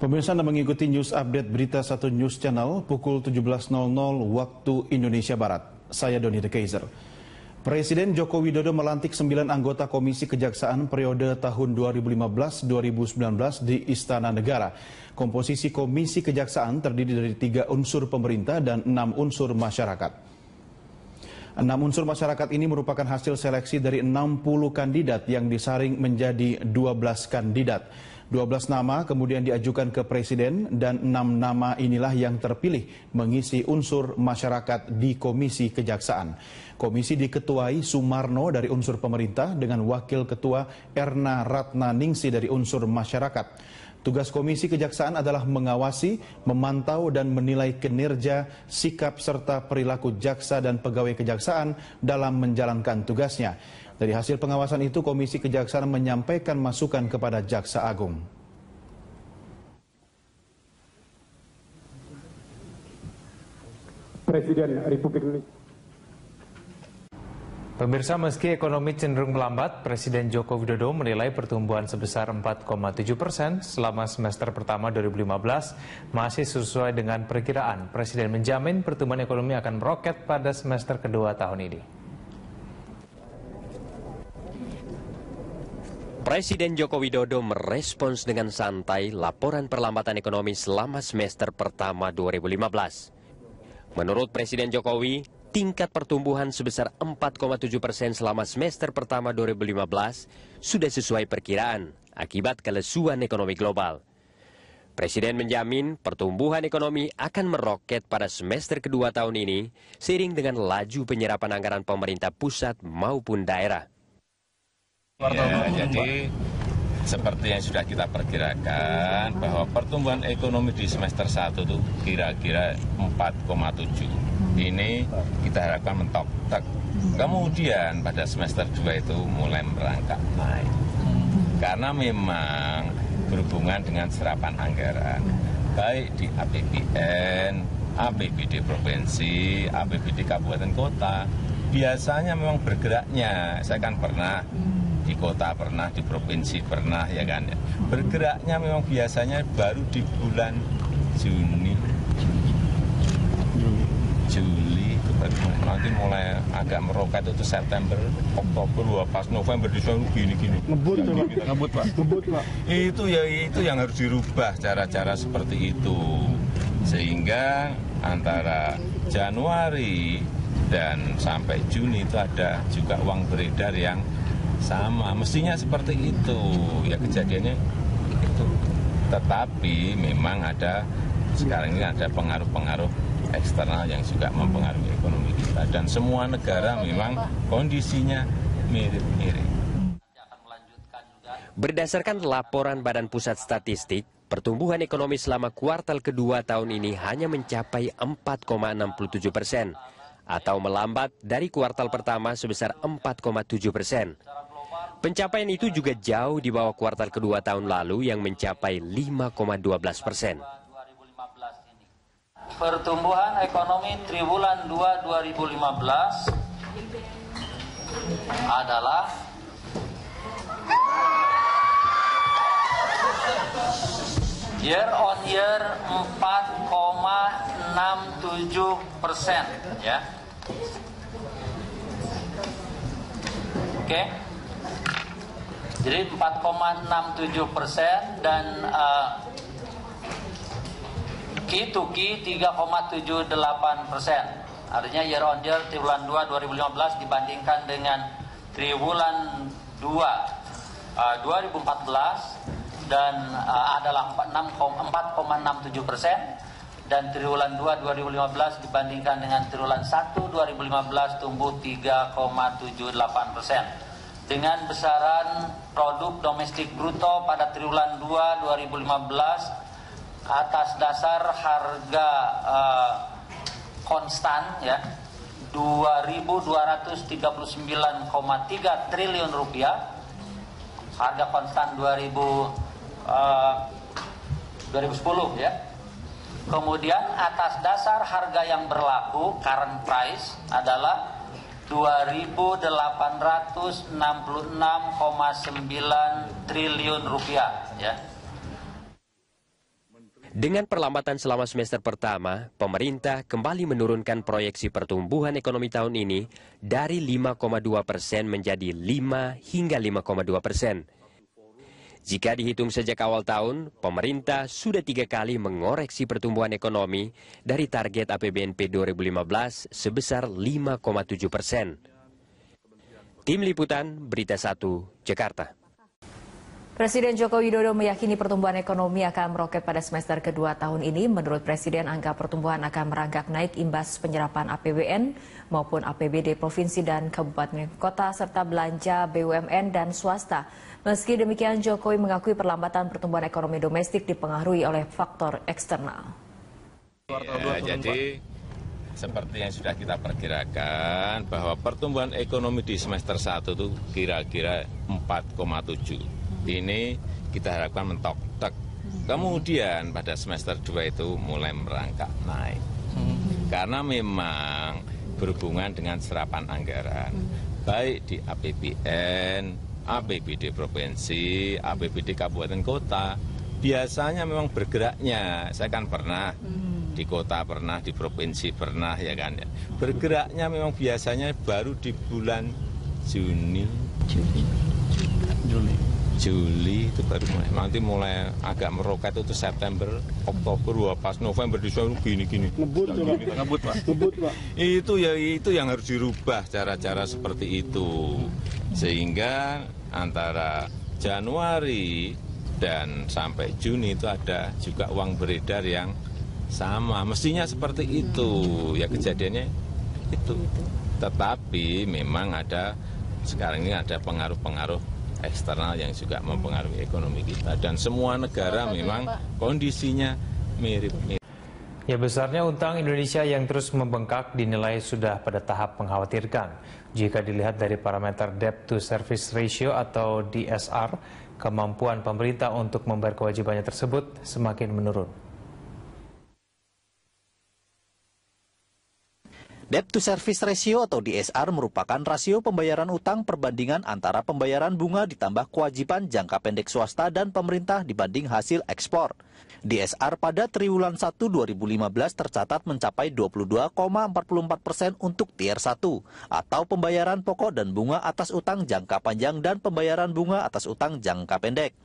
Pemirsa, Anda mengikuti news update Berita 1 News Channel pukul 17.00 waktu Indonesia Barat. Saya Doni De Kaiser. Presiden Joko Widodo melantik 9 anggota Komisi Kejaksaan periode tahun 2015-2019 di Istana Negara. Komposisi Komisi Kejaksaan terdiri dari 3 unsur pemerintah dan 6 unsur masyarakat. 6 unsur masyarakat ini merupakan hasil seleksi dari 60 kandidat yang disaring menjadi 12 kandidat. 12 nama kemudian diajukan ke Presiden dan 6 nama inilah yang terpilih mengisi unsur masyarakat di Komisi Kejaksaan. Komisi diketuai Sumarno dari unsur pemerintah dengan Wakil Ketua Erna Ratnaningsi dari unsur masyarakat. Tugas Komisi Kejaksaan adalah mengawasi, memantau dan menilai kinerja, sikap serta perilaku jaksa dan pegawai kejaksaan dalam menjalankan tugasnya. Dari hasil pengawasan itu, Komisi Kejaksaan menyampaikan masukan kepada Jaksa Agung. Presiden Republik Indonesia. Pemirsa, meski ekonomi cenderung melambat, Presiden Joko Widodo menilai pertumbuhan sebesar 4,7% selama semester pertama 2015 masih sesuai dengan perkiraan. Presiden menjamin pertumbuhan ekonomi akan meroket pada semester kedua tahun ini. Presiden Joko Widodo merespons dengan santai laporan perlambatan ekonomi selama semester pertama 2015. Menurut Presiden Jokowi, tingkat pertumbuhan sebesar 4,7% selama semester pertama 2015 sudah sesuai perkiraan akibat kelesuan ekonomi global. Presiden menjamin pertumbuhan ekonomi akan meroket pada semester kedua tahun ini seiring dengan laju penyerapan anggaran pemerintah pusat maupun daerah. Ya, jadi seperti yang sudah kita perkirakan bahwa pertumbuhan ekonomi di semester 1 itu kira-kira 4,7. Ini kita harapkan mentok. Kemudian pada semester 2 itu mulai merangkak naik. Karena memang berhubungan dengan serapan anggaran, baik di APBN, APBD provinsi, APBD kabupaten kota. Biasanya memang bergeraknya, saya kan pernah di kota pernah, di provinsi pernah, ya kan. Bergeraknya memang biasanya baru di bulan Juli, nanti mulai agak meroket itu September, Oktober, pas November, Desember gini-gini. Ngebut, Pak. Itu yang harus dirubah cara-cara seperti itu. Sehingga antara Januari dan sampai Juni itu ada juga uang beredar yang sama, mestinya seperti itu, ya kejadiannya itu. Tetapi memang ada, sekarang ini ada pengaruh-pengaruh eksternal yang juga mempengaruhi ekonomi kita. Dan semua negara memang kondisinya mirip-mirip. Berdasarkan laporan Badan Pusat Statistik, pertumbuhan ekonomi selama kuartal kedua tahun ini hanya mencapai 4,67%, atau melambat dari kuartal pertama sebesar 4,7%. Pencapaian itu juga jauh di bawah kuartal kedua tahun lalu yang mencapai 5,12%. Pertumbuhan ekonomi triwulan 2 2015 adalah year on year 4,67%, ya. Oke. Jadi 4,67% dan Q2Q 3,78%. Artinya year on year triwulan 2 2015 dibandingkan dengan triwulan 2 2014 dan adalah 4,67%, dan triwulan 2 2015 dibandingkan dengan triwulan 1 2015 tumbuh 3,78%. Dengan besaran produk domestik bruto pada triwulan 2 2015 atas dasar harga konstan, ya, 2.239,3 triliun rupiah, harga konstan 2010, ya. Kemudian atas dasar harga yang berlaku current price adalah 2.866,9 triliun rupiah, ya. Dengan perlambatan selama semester pertama, pemerintah kembali menurunkan proyeksi pertumbuhan ekonomi tahun ini dari 5,2% menjadi 5 hingga 5,2%. Jika dihitung sejak awal tahun, pemerintah sudah 3 kali mengoreksi pertumbuhan ekonomi dari target APBNP 2015 sebesar 5,7%. Tim Liputan, Berita 1, Jakarta. Presiden Joko Widodo meyakini pertumbuhan ekonomi akan meroket pada semester kedua tahun ini. Menurut Presiden, angka pertumbuhan akan merangkak naik imbas penyerapan APBN maupun APBD provinsi dan kabupaten kota serta belanja BUMN dan swasta. Meski demikian, Jokowi mengakui perlambatan pertumbuhan ekonomi domestik dipengaruhi oleh faktor eksternal. Jadi seperti yang sudah kita perkirakan bahwa pertumbuhan ekonomi di semester 1 itu kira-kira 4,7. Ini kita harapkan mentok. Kemudian pada semester 2 itu mulai merangkak naik. Karena memang berhubungan dengan serapan anggaran. Baik di APBN, APBD provinsi, APBD kabupaten kota. Biasanya memang bergeraknya, saya kan pernah di kota pernah, di provinsi pernah ya kan. Bergeraknya memang biasanya baru di bulan Juli itu baru mulai. Nanti mulai agak meroket itu September, Oktober, pas November, Desember gini-gini. Ngebut, Pak. Itu yang harus dirubah cara-cara seperti itu. Sehingga antara Januari dan sampai Juni itu ada juga uang beredar yang sama. Mestinya seperti itu. Ya kejadiannya itu. Tetapi memang ada sekarang ini ada pengaruh-pengaruh eksternal yang juga mempengaruhi ekonomi kita, dan semua negara memang kondisinya mirip-mirip. Ya, besarnya utang Indonesia yang terus membengkak dinilai sudah pada tahap mengkhawatirkan. Jika dilihat dari parameter Debt to Service Ratio atau DSR, kemampuan pemerintah untuk membayar kewajibannya tersebut semakin menurun. Debt to Service Ratio atau DSR merupakan rasio pembayaran utang perbandingan antara pembayaran bunga ditambah kewajiban jangka pendek swasta dan pemerintah dibanding hasil ekspor. DSR pada triwulan 1 2015 tercatat mencapai 22,44% untuk tier 1 atau pembayaran pokok dan bunga atas utang jangka panjang dan pembayaran bunga atas utang jangka pendek.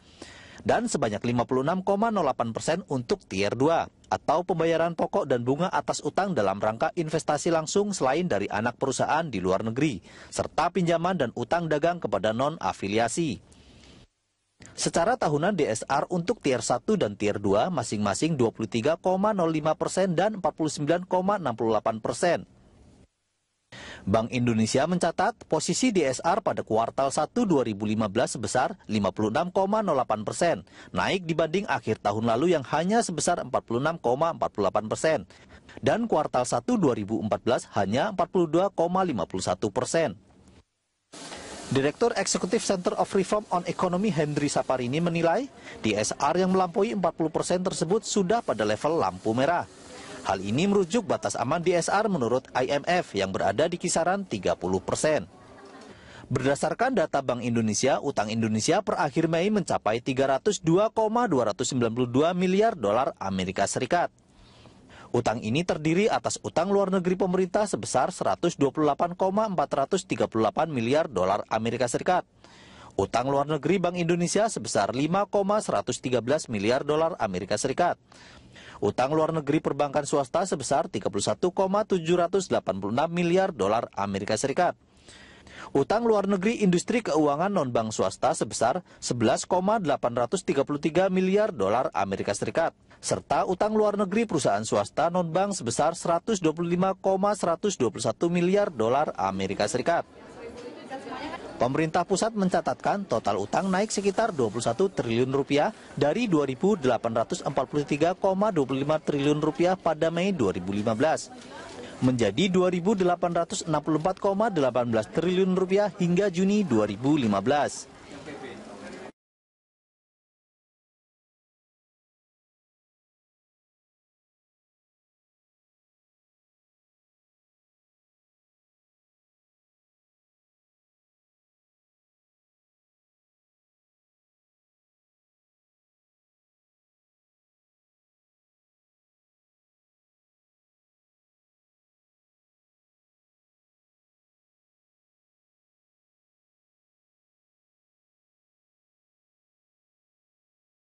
Dan sebanyak 56,08% untuk tier 2 atau pembayaran pokok dan bunga atas utang dalam rangka investasi langsung selain dari anak perusahaan di luar negeri, serta pinjaman dan utang dagang kepada non-afiliasi. Secara tahunan DSR untuk tier 1 dan tier 2 masing-masing 23,05% dan 49,68%. Bank Indonesia mencatat posisi DSR pada kuartal 1 2015 sebesar 56,08%, naik dibanding akhir tahun lalu yang hanya sebesar 46,48%, dan kuartal 1 2014 hanya 42,51%. Direktur Eksekutif Center of Reform on Economy Hendry Saparini menilai DSR yang melampaui 40% tersebut sudah pada level lampu merah. Hal ini merujuk batas aman DSR menurut IMF yang berada di kisaran 30%. Berdasarkan data Bank Indonesia, utang Indonesia per akhir Mei mencapai 302,292 miliar dolar Amerika Serikat. Utang ini terdiri atas utang luar negeri pemerintah sebesar 128,438 miliar dolar Amerika Serikat. Utang luar negeri Bank Indonesia sebesar 5,113 miliar dolar Amerika Serikat. Utang luar negeri perbankan swasta sebesar 31,786 miliar dolar Amerika Serikat. Utang luar negeri industri keuangan non-bank swasta sebesar 11,833 miliar dolar Amerika Serikat. Serta utang luar negeri perusahaan swasta non-bank sebesar 125,121 miliar dolar Amerika Serikat. Pemerintah pusat mencatatkan total utang naik sekitar 21 triliun rupiah dari 2.843,25 triliun rupiah pada Mei 2015 menjadi 2.864,18 triliun rupiah hingga Juni 2015.